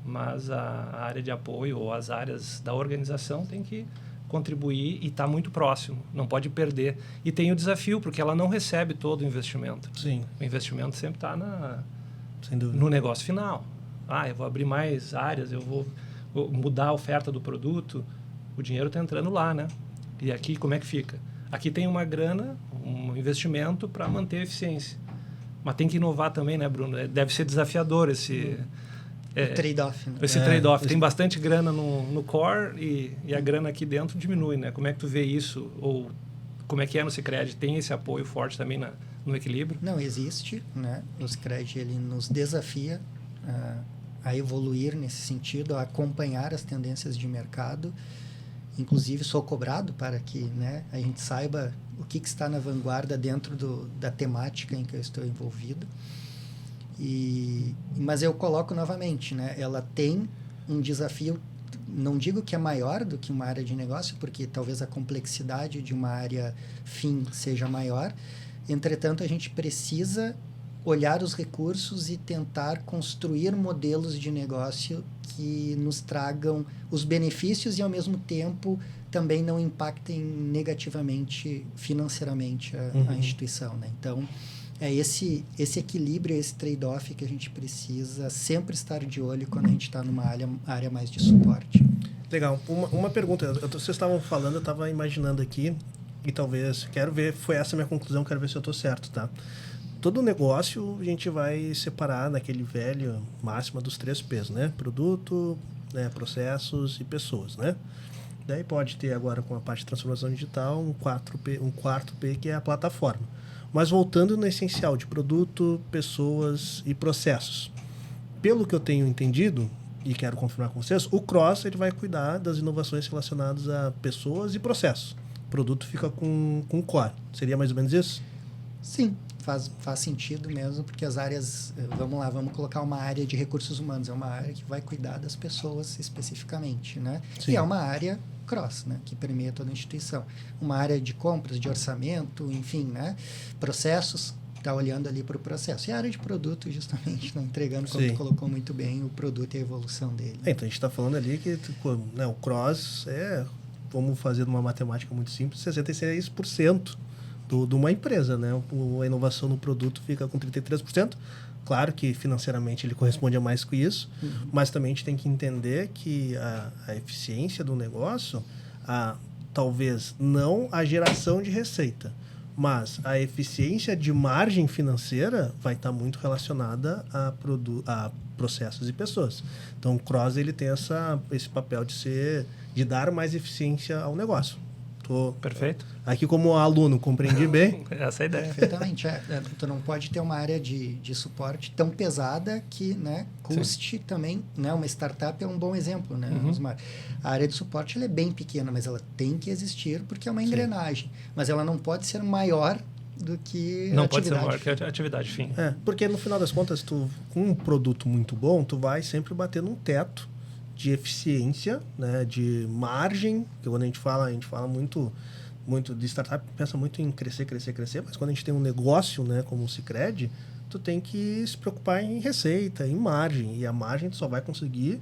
mas a área de apoio ou as áreas da organização tem que contribuir e estar muito próximo, não pode perder. E tem o desafio, porque ela não recebe todo o investimento. Sim. O investimento sempre está no negócio final. Eu vou abrir mais áreas, eu vou mudar a oferta do produto, o dinheiro está entrando lá, né? E aqui, como é que fica? Aqui tem uma grana, um investimento para manter a eficiência. Mas tem que inovar também, né, Bruno? Deve ser desafiador esse... trade-off. Né? Esse trade-off. Tem bastante grana no core e a grana aqui dentro diminui, né? Como é que tu vê isso? Ou como é que é no Sicredi? Tem esse apoio forte também no equilíbrio? Não, existe. Né? O Sicredi, ele nos desafia a evoluir nesse sentido, a acompanhar as tendências de mercado. Inclusive, sou cobrado para que, né, a gente saiba o que está na vanguarda dentro da temática em que eu estou envolvido. Mas eu coloco novamente, né? Ela tem um desafio não digo que é maior do que uma área de negócio, porque talvez a complexidade de uma área fim seja maior. Entretanto, a gente precisa olhar os recursos e tentar construir modelos de negócio que nos tragam os benefícios e, ao mesmo tempo, também não impactem negativamente financeiramente a instituição, né? Então, é esse equilíbrio, esse trade-off que a gente precisa sempre estar de olho quando a gente está numa área mais de suporte. Legal. Uma pergunta. Vocês estavam falando, eu estava imaginando aqui, e talvez, quero ver, foi essa a minha conclusão, quero ver se eu estou certo, tá? Todo negócio a gente vai separar naquele velho máxima dos 3 P's, né? Produto, né? Processos e pessoas, né? Daí pode ter agora, com a parte de transformação digital, um quarto P, que é a plataforma. Mas voltando no essencial de produto, pessoas e processos. Pelo que eu tenho entendido, e quero confirmar com vocês, o Cross ele vai cuidar das inovações relacionadas a pessoas e processos. O produto fica com core. Seria mais ou menos isso? Sim, faz sentido mesmo, porque as áreas... vamos colocar uma área de recursos humanos. É uma área que vai cuidar das pessoas especificamente, né? Sim. E é uma área cross, né, que permeia toda a instituição. Uma área de compras, de orçamento, enfim, né, processos, está olhando ali para o processo. E a área de produto, justamente, né, entregando, como tu colocou muito bem, o produto e a evolução dele. Então, a gente está falando ali que né, o cross vamos fazer uma matemática muito simples, 66% de uma empresa, né? A inovação no produto fica com 33%. Claro que financeiramente ele corresponde a mais que isso, mas também a gente tem que entender que a eficiência do negócio, talvez não a geração de receita, mas a eficiência de margem financeira vai estar muito relacionada a processos e pessoas. Então, o Cross ele tem esse papel de dar mais eficiência ao negócio. Perfeito. Aqui, como aluno, compreendi bem. Essa é a ideia. Perfeitamente. Tu não pode ter uma área de suporte tão pesada que, né, custe também, né? Uma startup é um bom exemplo, né? A área de suporte ela é bem pequena, mas ela tem que existir porque é uma engrenagem. Mas ela não pode ser maior do que não pode ser maior que a atividade fim. Porque no final das contas, com um produto muito bom, tu vai sempre bater num teto de eficiência, né, de margem, que quando a gente fala muito de startup, pensa muito em crescer, mas quando a gente tem um negócio, né, como o Sicredi, tu tem que se preocupar em receita, em margem, e a margem tu só vai conseguir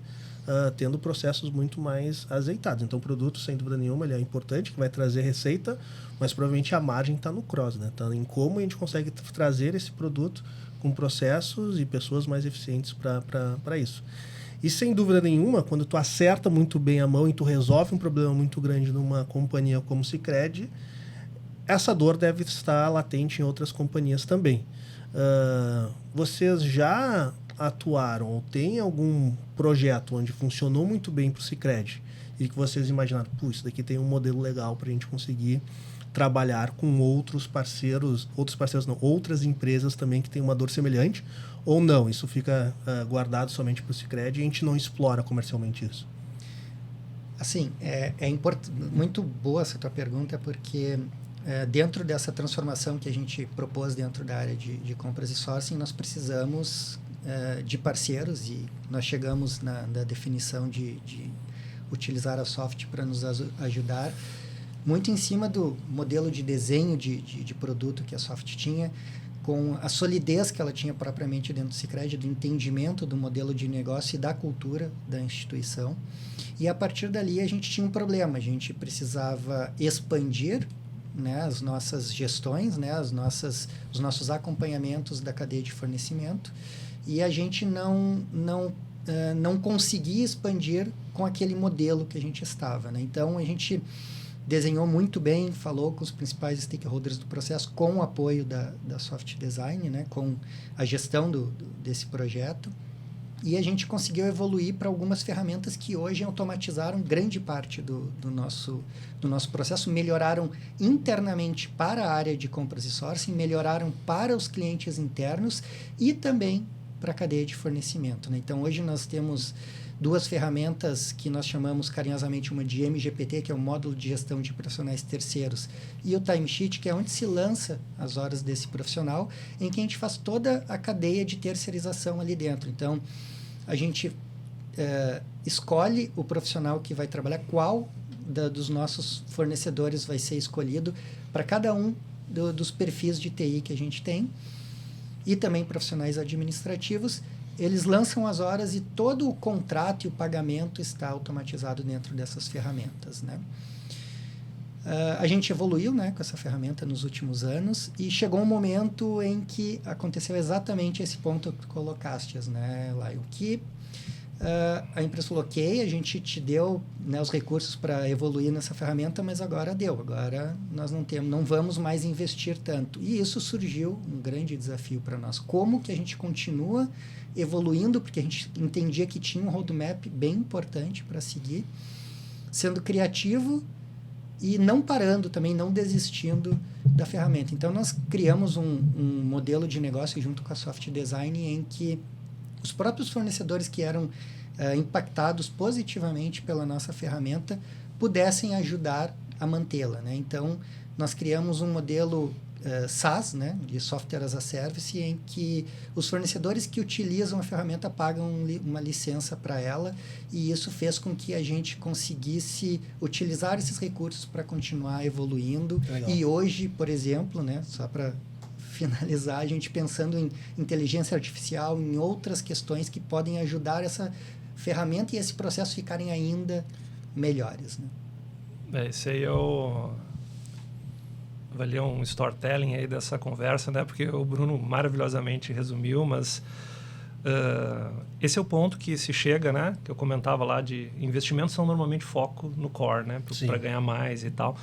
tendo processos muito mais azeitados. Então, o produto, sem dúvida nenhuma, ele é importante, que vai trazer receita, mas provavelmente a margem está no cross, né? Está em como a gente consegue trazer esse produto com processos e pessoas mais eficientes para isso. E sem dúvida nenhuma, quando tu acerta muito bem a mão e tu resolve um problema muito grande numa companhia como o Sicredi, essa dor deve estar latente em outras companhias também. Vocês já atuaram ou tem algum projeto onde funcionou muito bem para o Sicredi e que vocês imaginaram, isso daqui tem um modelo legal para a gente conseguir trabalhar com outras empresas também que têm uma dor semelhante, ou não, isso fica guardado somente para o Sicredi e a gente não explora comercialmente isso? Assim, muito boa essa tua pergunta, porque dentro dessa transformação que a gente propôs dentro da área de compras e sourcing, nós precisamos de parceiros e nós chegamos na definição de utilizar a Soft para nos ajudar, muito em cima do modelo de desenho de produto que a Soft tinha, com a solidez que ela tinha propriamente dentro do Sicredi, do entendimento do modelo de negócio e da cultura da instituição. E a partir dali a gente tinha um problema, a gente precisava expandir, né, as nossas gestões, né, os nossos acompanhamentos da cadeia de fornecimento, e a gente não conseguia expandir com aquele modelo que a gente estava, né? Então, a gente desenhou muito bem, falou com os principais stakeholders do processo, com o apoio da Soft Design, né, com a gestão desse projeto, e a gente conseguiu evoluir para algumas ferramentas que hoje automatizaram grande parte do nosso processo, melhoraram internamente para a área de compras e sourcing, melhoraram para os clientes internos e também para a cadeia de fornecimento, né? Então, hoje nós temos 2 ferramentas que nós chamamos carinhosamente, uma de MGPT, que é o módulo de gestão de profissionais terceiros, e o Timesheet, que é onde se lança as horas desse profissional, em que a gente faz toda a cadeia de terceirização ali dentro. Então, a gente escolhe o profissional que vai trabalhar, qual dos nossos fornecedores vai ser escolhido para cada um dos perfis de TI que a gente tem, e também profissionais administrativos. Eles lançam as horas e todo o contrato e o pagamento está automatizado dentro dessas ferramentas, né? A gente evoluiu, né, com essa ferramenta nos últimos anos, e chegou um momento em que aconteceu exatamente esse ponto que tu colocastes, né, Lion, que a empresa falou, ok, a gente te deu, né, os recursos para evoluir nessa ferramenta, mas agora nós não vamos mais investir tanto. E isso surgiu um grande desafio para nós. Como que a gente continua evoluindo, porque a gente entendia que tinha um roadmap bem importante para seguir, sendo criativo e não parando também, não desistindo da ferramenta. Então, nós criamos um modelo de negócio junto com a Soft Design em que os próprios fornecedores que eram impactados positivamente pela nossa ferramenta pudessem ajudar a mantê-la, né? Então, nós criamos um modelo SaaS, né, de Software as a Service, em que os fornecedores que utilizam a ferramenta pagam uma licença para ela, e isso fez com que a gente conseguisse utilizar esses recursos para continuar evoluindo. Legal. E hoje, por exemplo, né, só para finalizar, a gente pensando em inteligência artificial, em outras questões que podem ajudar essa ferramenta e esse processo ficarem ainda melhores, né? Esse aí valia um storytelling aí dessa conversa, né? Porque o Bruno maravilhosamente resumiu, mas esse é o ponto que se chega, né? Que eu comentava lá, de investimentos são normalmente foco no core, né? Para ganhar mais e tal.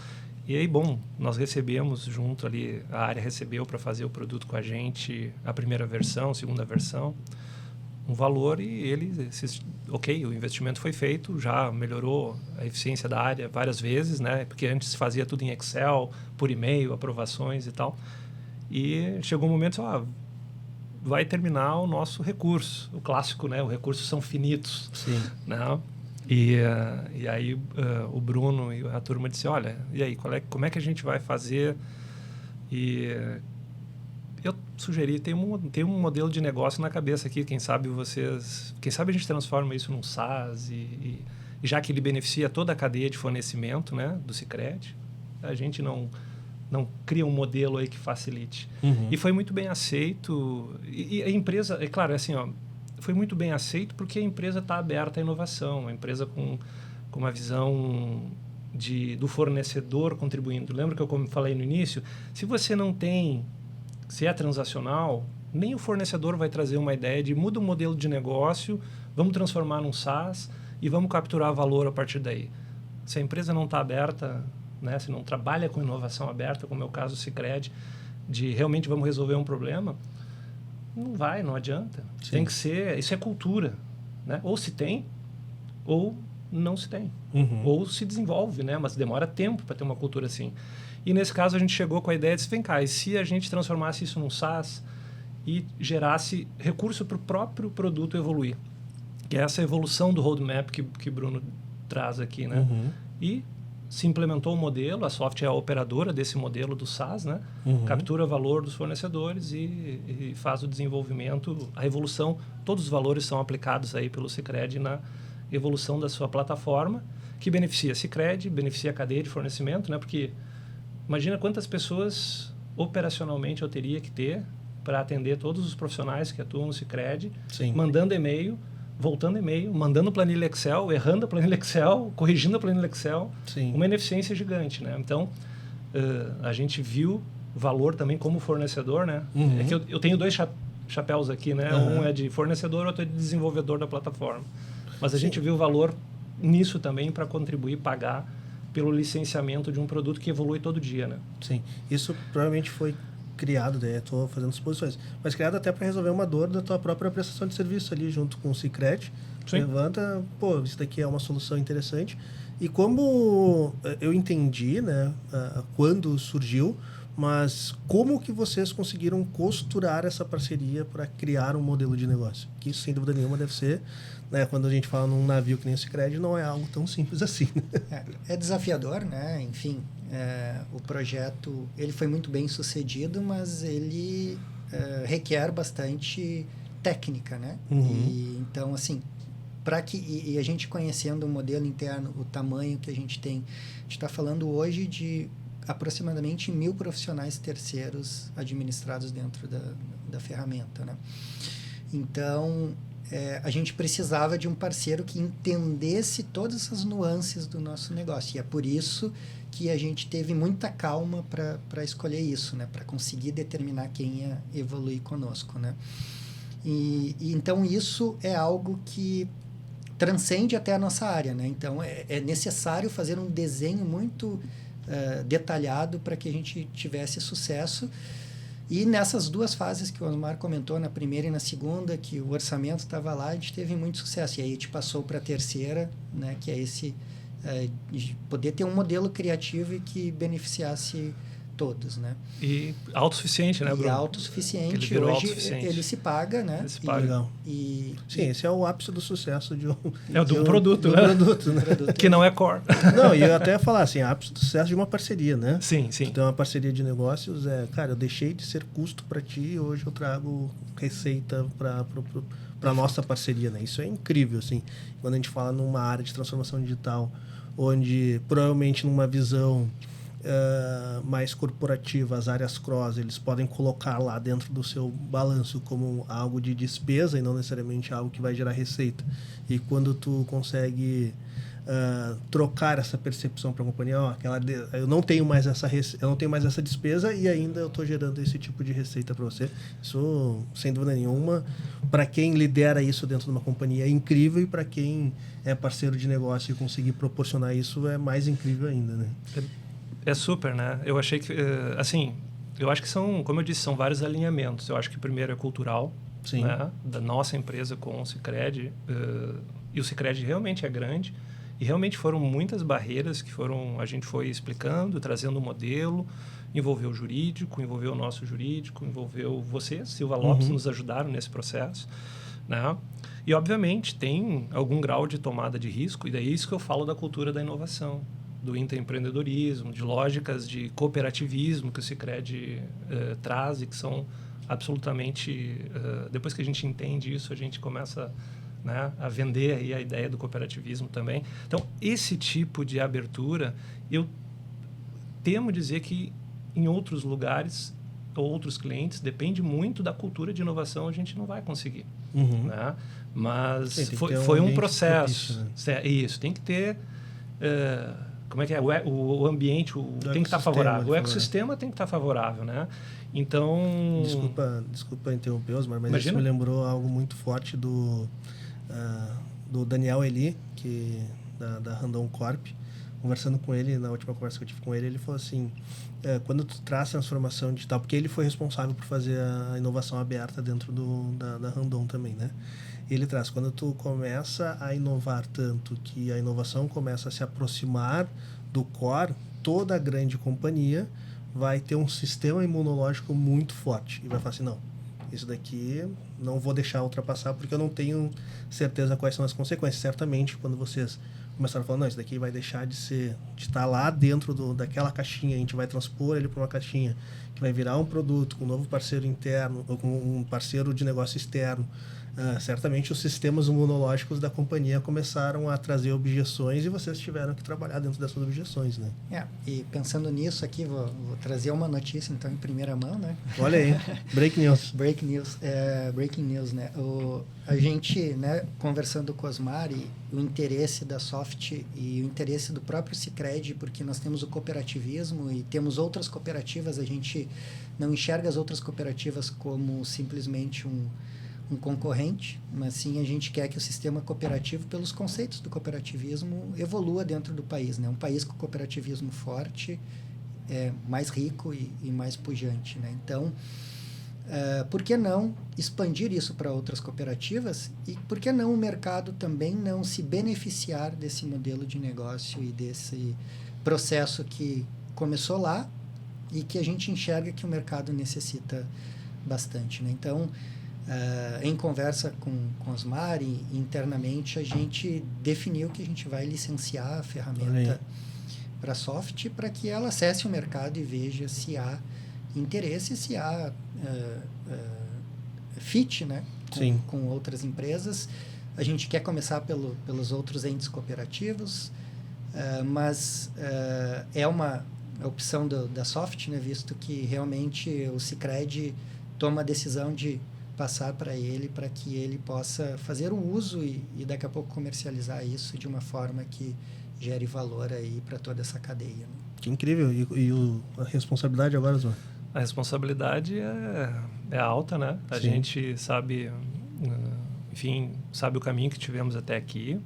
E aí, bom, nós recebemos junto ali, a área recebeu para fazer o produto com a gente, a primeira versão, segunda versão, um valor, e ok, o investimento foi feito, já melhorou a eficiência da área várias vezes, né? Porque antes fazia tudo em Excel, por e-mail, aprovações e tal. E chegou um momento, vai terminar o nosso recurso, o clássico, né? Os recursos são finitos. Sim. Né? E aí o Bruno e a turma disse, olha, e aí, como é que a gente vai fazer? E eu sugeri, tem um modelo de negócio na cabeça aqui, quem sabe a gente transforma isso num SaaS, e já que ele beneficia toda a cadeia de fornecimento, né, do Sicredi, a gente não cria um modelo aí que facilite. Uhum. E foi muito bem aceito, e a empresa, é claro, assim, foi muito bem aceito porque a empresa está aberta à inovação, a empresa com uma visão do fornecedor contribuindo. Lembra que eu falei no início? Se é transacional, nem o fornecedor vai trazer uma ideia de muda o modelo de negócio, vamos transformar num SaaS e vamos capturar valor a partir daí. Se a empresa não está aberta, né, se não trabalha com inovação aberta, como é o caso do Sicredi, de realmente vamos resolver um problema, não adianta. Sim. Tem que ser, isso é cultura, né? Ou se tem, ou não se tem. Uhum. Ou se desenvolve, né? Mas demora tempo para ter uma cultura assim. E nesse caso a gente chegou com a ideia de, vem cá, e se a gente transformasse isso num SaaS e gerasse recurso para o próprio produto evoluir? Que é essa evolução do roadmap que Bruno traz aqui, né? Uhum. E se implementou o modelo, a Soft é a operadora desse modelo do SaaS, né? Uhum. Captura valor dos fornecedores e faz o desenvolvimento, a evolução. Todos os valores são aplicados aí pelo Sicredi na evolução da sua plataforma, que beneficia a Sicredi, beneficia a cadeia de fornecimento, né? Porque imagina quantas pessoas operacionalmente eu teria que ter para atender todos os profissionais que atuam no Sicredi, mandando e-mail, voltando e-mail, mandando planilha Excel, errando a planilha Excel, corrigindo a planilha Excel. Sim. Uma ineficiência gigante, né? Então, a gente viu valor também como fornecedor, né? Uhum. É que eu tenho dois chapéus aqui, né? Uhum. Um é de fornecedor, outro é de desenvolvedor da plataforma. Mas a gente viu valor nisso também para contribuir, pagar pelo licenciamento de um produto que evolui todo dia, né? Sim. Isso provavelmente foi criado, estou fazendo suposições, mas criado até para resolver uma dor da tua própria prestação de serviço ali junto com o Sicredi. Levanta, isso daqui é uma solução interessante. E como eu entendi, né, quando surgiu, mas como que vocês conseguiram costurar essa parceria para criar um modelo de negócio? Que isso, sem dúvida nenhuma, deve ser, né, quando a gente fala num navio que nem o Sicredi, não é algo tão simples assim. É desafiador, né? Enfim, o projeto ele foi muito bem sucedido, mas ele requer bastante técnica, né? Uhum. E, então, assim, e a gente conhecendo o modelo interno, o tamanho que a gente tem, a gente está falando hoje de aproximadamente 1.000 profissionais terceiros administrados dentro da ferramenta, né? Então, a gente precisava de um parceiro que entendesse todas essas nuances do nosso negócio. E é por isso que a gente teve muita calma para escolher isso, né? Para conseguir determinar quem ia evoluir conosco, né? E então, isso é algo que transcende até a nossa área, né? Então, é necessário fazer um desenho muito detalhado para que a gente tivesse sucesso. E nessas duas fases que o Osmar comentou, na primeira e na segunda, que o orçamento estava lá, a gente teve muito sucesso. E aí a gente passou para a terceira, né, que é esse de poder ter um modelo criativo e que beneficiasse todos, né? E autossuficiente, né, Bruno? E autossuficiente. Ele virou hoje autossuficiente. ele se paga, né? Ele se paga. Legal. Sim, esse é o ápice do sucesso de um produto, né? produto, né? Que não é core. Não, e eu até ia falar assim, ápice do sucesso de uma parceria, né? Sim. Então, uma parceria de negócios cara, eu deixei de ser custo para ti e hoje eu trago receita para nossa parceria, né? Isso é incrível, assim. Quando a gente fala numa área de transformação digital, onde provavelmente numa visão mais corporativa, as áreas cross, eles podem colocar lá dentro do seu balanço como algo de despesa e não necessariamente algo que vai gerar receita. E quando tu consegue trocar essa percepção para a companhia, eu não tenho mais essa despesa e ainda eu estou gerando esse tipo de receita para você. Isso, sem dúvida nenhuma, para quem lidera isso dentro de uma companhia é incrível, e para quem é parceiro de negócio e conseguir proporcionar isso é mais incrível ainda, né? É super, né? Eu achei que, assim, eu acho que são, como eu disse, são vários alinhamentos. Eu acho que o primeiro é cultural, Sim. Né? Da nossa empresa com o Sicredi. E o Sicredi realmente é grande. E realmente foram muitas barreiras que a gente foi explicando, trazendo um modelo, envolveu o jurídico, envolveu o nosso jurídico, envolveu você, Silva Lopes, nos ajudaram nesse processo, né? E, obviamente, tem algum grau de tomada de risco, e daí é isso que eu falo da cultura da inovação, do intraempreendedorismo, de lógicas de cooperativismo que o Sicredi traz e que são absolutamente... depois que a gente entende isso, a gente começa, né, a vender aí a ideia do cooperativismo também. Então, esse tipo de abertura, eu temo dizer que em outros lugares, outros clientes, depende muito da cultura de inovação, a gente não vai conseguir. Né? Mas Sim, foi um processo. propício, né? Isso, tem que ter... como é que é? O ambiente tem que estar favorável. O ecossistema tem que estar favorável, né? Então... Desculpa interromper, Osmar, mas Imagina. isso me lembrou algo muito forte do Daniel Eli, da Randon Corp. Conversando com ele, na última conversa que eu tive com ele, ele falou assim, quando tu traz transformação digital, porque ele foi responsável por fazer a inovação aberta dentro da Randon também, né? Ele traz, quando tu começa a inovar tanto que a inovação começa a se aproximar do core, toda a grande companhia vai ter um sistema imunológico muito forte e vai falar assim, não, isso daqui não vou deixar ultrapassar porque eu não tenho certeza quais são as consequências. Certamente, quando vocês começaram a falar, não, isso daqui vai deixar de estar lá dentro daquela caixinha, a gente vai transpor ele para uma caixinha que vai virar um produto com um novo parceiro interno ou com um parceiro de negócio externo. Certamente os sistemas imunológicos da companhia começaram a trazer objeções e vocês tiveram que trabalhar dentro dessas objeções, né? E pensando nisso aqui, vou trazer uma notícia, então, em primeira mão, né? Olha aí, break news. Breaking news, né? A gente, né, conversando com o Osmar, e o interesse da Soft e o interesse do próprio Sicredi, porque nós temos o cooperativismo e temos outras cooperativas, a gente não enxerga as outras cooperativas como simplesmente um concorrente, mas sim a gente quer que o sistema cooperativo, pelos conceitos do cooperativismo, evolua dentro do país, né? Um país com cooperativismo forte é mais rico e mais pujante, né? Então, por que não expandir isso para outras cooperativas e por que não o mercado também não se beneficiar desse modelo de negócio e desse processo que começou lá e que a gente enxerga que o mercado necessita bastante, né? Então, em conversa com Osmar e internamente, a gente definiu que a gente vai licenciar a ferramenta para a Soft para que ela acesse o mercado e veja se há interesse, se há fit, né, com outras empresas. A gente quer começar pelos outros entes cooperativos, mas é uma opção da Soft, né, visto que realmente o Sicredi toma a decisão de passar para ele, para que ele possa fazer o uso e daqui a pouco comercializar isso de uma forma que gere valor aí para toda essa cadeia. Né? Que incrível. E a responsabilidade agora, Osmar? A responsabilidade é alta, né? A gente sabe, enfim, sabe o caminho que tivemos até aqui.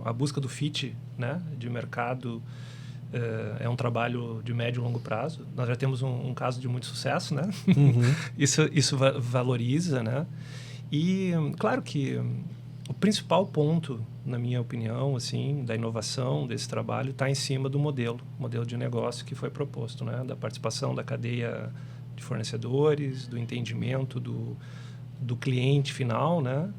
A busca do fit, né, de mercado é um trabalho de médio e longo prazo. Nós já temos um caso de muito sucesso, né? Uhum. Isso valoriza, né? E claro que o principal ponto, na minha opinião, assim, da inovação desse trabalho está em cima do modelo de negócio que foi proposto, né? Da participação da cadeia de fornecedores, do entendimento do cliente final, né?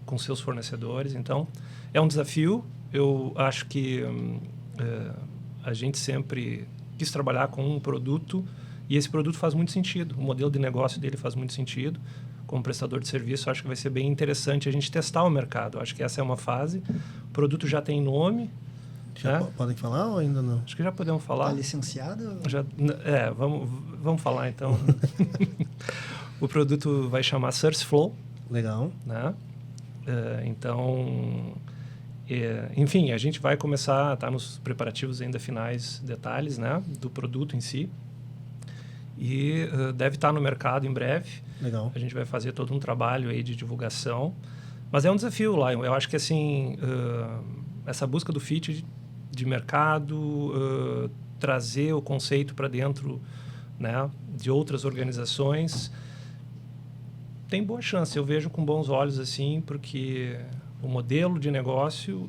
Com seus fornecedores. Então, é um desafio. Eu acho que a gente sempre quis trabalhar com um produto e esse produto faz muito sentido. O modelo de negócio dele faz muito sentido. Como prestador de serviço, acho que vai ser bem interessante a gente testar o mercado. Acho que essa é uma fase. O produto já tem nome. Já podem falar ou ainda não? Acho que já podemos falar. Está licenciado? Vamos falar então. O produto vai chamar SourceFlow. Legal. Né? Então, enfim, a gente vai começar a estar nos preparativos ainda finais, detalhes, né, do produto em si. E deve estar no mercado em breve. Legal. A gente vai fazer todo um trabalho aí de divulgação. Mas é um desafio, Lion. Eu acho que assim, essa busca do fit de mercado, trazer o conceito para dentro, né, de outras organizações, tem boa chance. Eu vejo com bons olhos, assim, porque o modelo de negócio,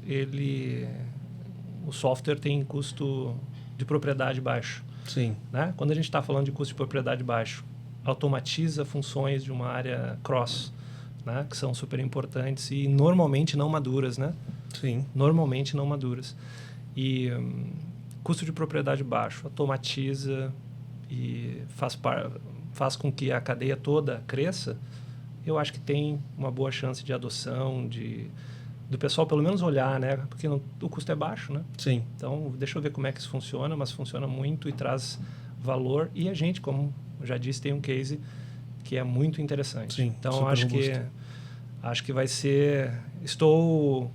o software tem custo de propriedade baixo. Sim. Né? Quando a gente está falando de custo de propriedade baixo, automatiza funções de uma área cross, né? Que são super importantes e normalmente não maduras, né? Sim. Normalmente não maduras. E custo de propriedade baixo, automatiza e faz com que a cadeia toda cresça. Eu acho que tem uma boa chance de adoção, do pessoal pelo menos olhar, né? Porque o custo é baixo, né? Sim. Então, deixa eu ver como é que isso funciona, mas funciona muito e traz valor. E a gente, como eu já disse, tem um case que é muito interessante. Sim, então, acho que vai ser... Estou,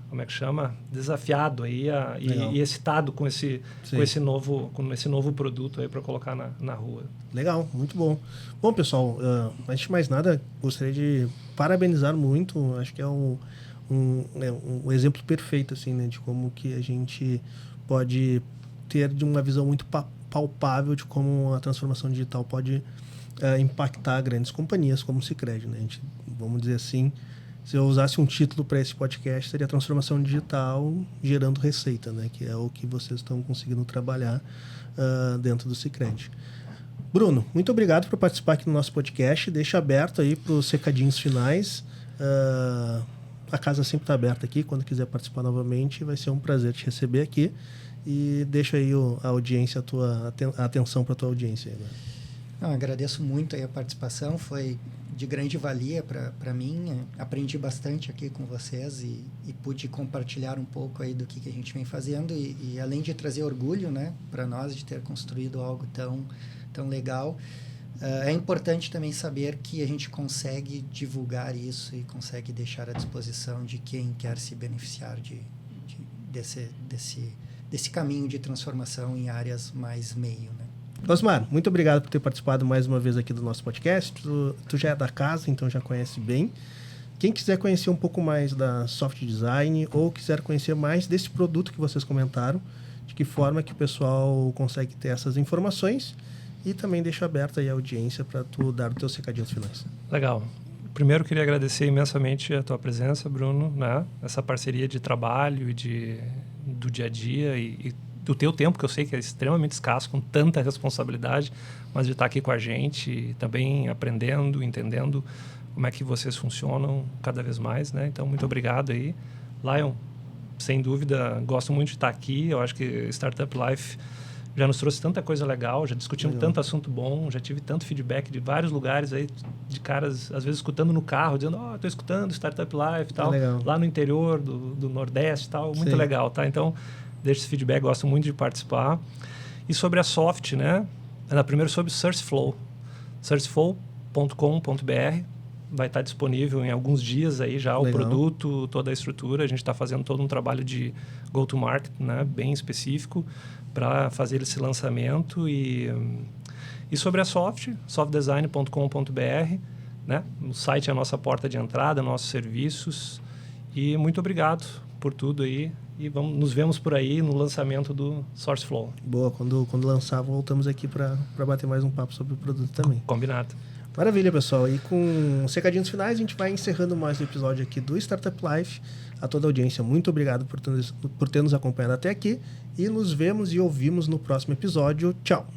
como é que chama? Desafiado aí e excitado com esse novo produto aí para colocar na rua. Legal, muito bom. Bom, pessoal, antes de mais nada, gostaria de parabenizar muito. Acho que é um exemplo perfeito, assim, né, de como que a gente pode ter de uma visão muito palpável de como a transformação digital pode impactar grandes companhias como o Sicredi, né? A gente, vamos dizer assim, se eu usasse um título para esse podcast, seria transformação digital gerando receita, né? Que é o que vocês estão conseguindo trabalhar dentro do Sicredi. Bruno, muito obrigado por participar aqui no nosso podcast. Deixa aberto aí para os recadinhos finais. A casa sempre está aberta aqui. Quando quiser participar novamente, vai ser um prazer te receber aqui. E deixa aí a audiência, a atenção para a tua audiência. Não, agradeço muito aí a participação. Foi de grande valia para mim. Aprendi bastante aqui com vocês e pude compartilhar um pouco aí do que a gente vem fazendo. E além de trazer orgulho, né, para nós de ter construído algo tão legal, é importante também saber que a gente consegue divulgar isso e consegue deixar à disposição de quem quer se beneficiar desse caminho de transformação em áreas mais meio, né? Osmar, muito obrigado por ter participado mais uma vez aqui do nosso podcast. Tu já é da casa, então já conhece bem. Quem quiser conhecer um pouco mais da Soft Design ou quiser conhecer mais desse produto que vocês comentaram, de que forma que o pessoal consegue ter essas informações, e também deixo aberta aí a audiência para tu dar os teus recadinhos finais. Legal. Primeiro, queria agradecer imensamente a tua presença, Bruno, né? Essa parceria de trabalho e do dia a dia e do teu tempo, que eu sei que é extremamente escasso, com tanta responsabilidade, mas de estar aqui com a gente e também aprendendo, entendendo como é que vocês funcionam cada vez mais, né? Então, muito obrigado aí. Lion, sem dúvida, gosto muito de estar aqui. Eu acho que Startup Life já nos trouxe tanta coisa legal, já discutimos tanto assunto bom, já tive tanto feedback de vários lugares aí, de caras, às vezes, escutando no carro, dizendo, estou escutando Startup Life e tal, lá no interior do Nordeste e tal, muito legal, tá? Então, deixa esse feedback, gosto muito de participar. E sobre a Soft, né? Primeiro sobre o SourceFlow. SourceFlow.com.br vai estar disponível em alguns dias aí já o produto, toda a estrutura. A gente está fazendo todo um trabalho de go-to-market, né? Bem específico para fazer esse lançamento. E sobre a Soft, softdesign.com.br, né? O site é a nossa porta de entrada, nossos serviços. E muito obrigado por tudo aí. E nos vemos por aí no lançamento do SourceFlow. Boa, quando lançar, voltamos aqui para bater mais um papo sobre o produto também. Combinado. Maravilha, pessoal. E com os recadinhos finais, a gente vai encerrando mais um episódio aqui do Startup Life. A toda a audiência, muito obrigado por ter nos acompanhado até aqui. E nos vemos e ouvimos no próximo episódio. Tchau!